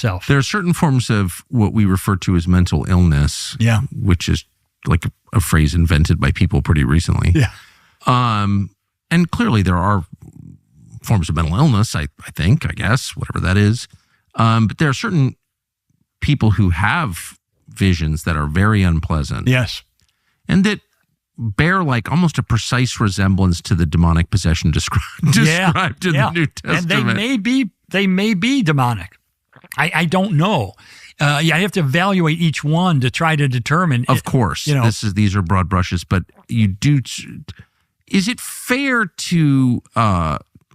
self. There are certain forms of what we refer to as mental illness, which is like a phrase invented by people pretty recently. Yeah. And clearly there are forms of mental illness, I guess, whatever that is. But there are certain people who have visions that are very unpleasant. Yes. And that bear like almost a precise resemblance to the demonic possession described in the New Testament. And they may be demonic. I don't know. I have to evaluate each one to try to determine. Of course, these are broad brushes, but you do. Is it fair to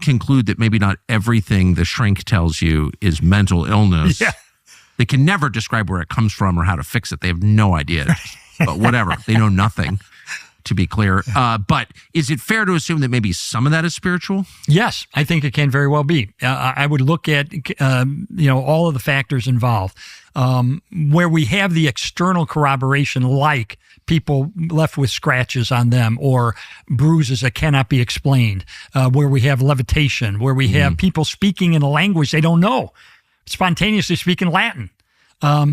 conclude that maybe not everything the shrink tells you is mental illness? Yeah. They can never describe where it comes from or how to fix it. They have no idea. But whatever, they know nothing. To be clear, but is it fair to assume that maybe some of that is spiritual? Yes, I think it can very well be. I would look at all of the factors involved. Where we have the external corroboration, like people left with scratches on them or bruises that cannot be explained, where we have levitation, where we have people speaking in a language they don't know, spontaneously speaking Latin.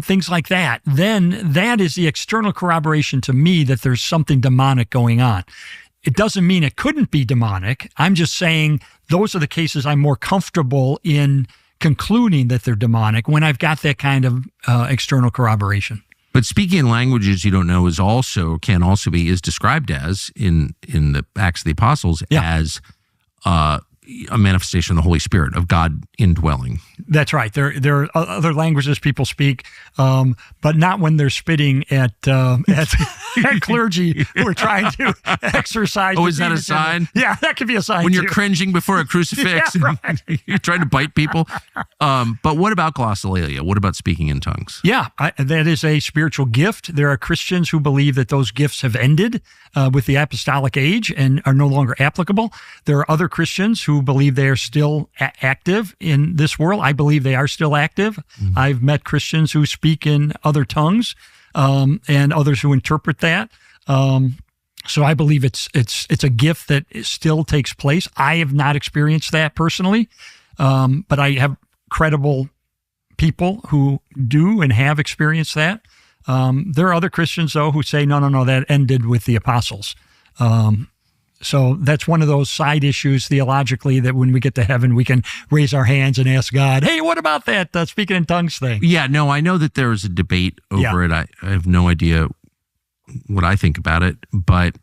Things like that, then that is the external corroboration to me that there's something demonic going on. It doesn't mean it couldn't be demonic. I'm just saying those are the cases I'm more comfortable in concluding that they're demonic when I've got that kind of external corroboration. But speaking in languages you don't know is described as in the Acts of the Apostles as a manifestation of the Holy Spirit, of God indwelling. That's right. There are other languages people speak, but not when they're spitting at clergy who are trying to exercise. Oh, is that a sign? Yeah, that could be a sign when you're cringing before a crucifix. Yeah, right. You're trying to bite people. But what about glossolalia? What about speaking in tongues? Yeah, that is a spiritual gift. There are Christians who believe that those gifts have ended with the apostolic age and are no longer applicable. There are other Christians who believe they are still active in this world. I believe they are still active. Mm-hmm. I've met Christians who speak in other tongues and others who interpret that. So I believe it's a gift that still takes place. I have not experienced that personally, but I have credible people who do and have experienced that. There are other Christians, though, who say, no, that ended with the apostles. So that's one of those side issues theologically that when we get to heaven, we can raise our hands and ask God, hey, what about that speaking in tongues thing? Yeah, no, I know that there is a debate over it. I have no idea what I think about it, but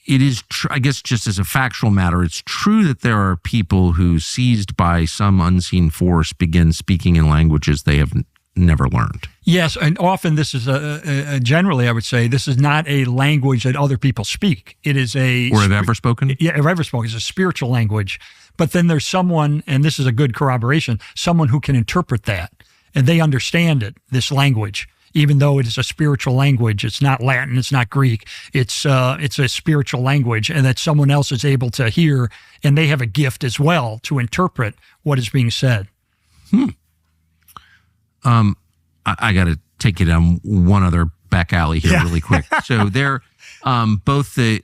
it is, I guess just as a factual matter, it's true that there are people who, seized by some unseen force, begin speaking in languages they have never learned. Yes, and often this is generally, I would say, this is not a language that other people speak. It is or have ever spoken? Yeah, have ever spoken. It's a spiritual language. But then there's someone, and this is a good corroboration, someone who can interpret that, and they understand it, this language, even though it is a spiritual language. It's not Latin, it's not Greek. It's a spiritual language, and that someone else is able to hear, and they have a gift as well to interpret what is being said. I got to take you down one other back alley here really quick. So they're both the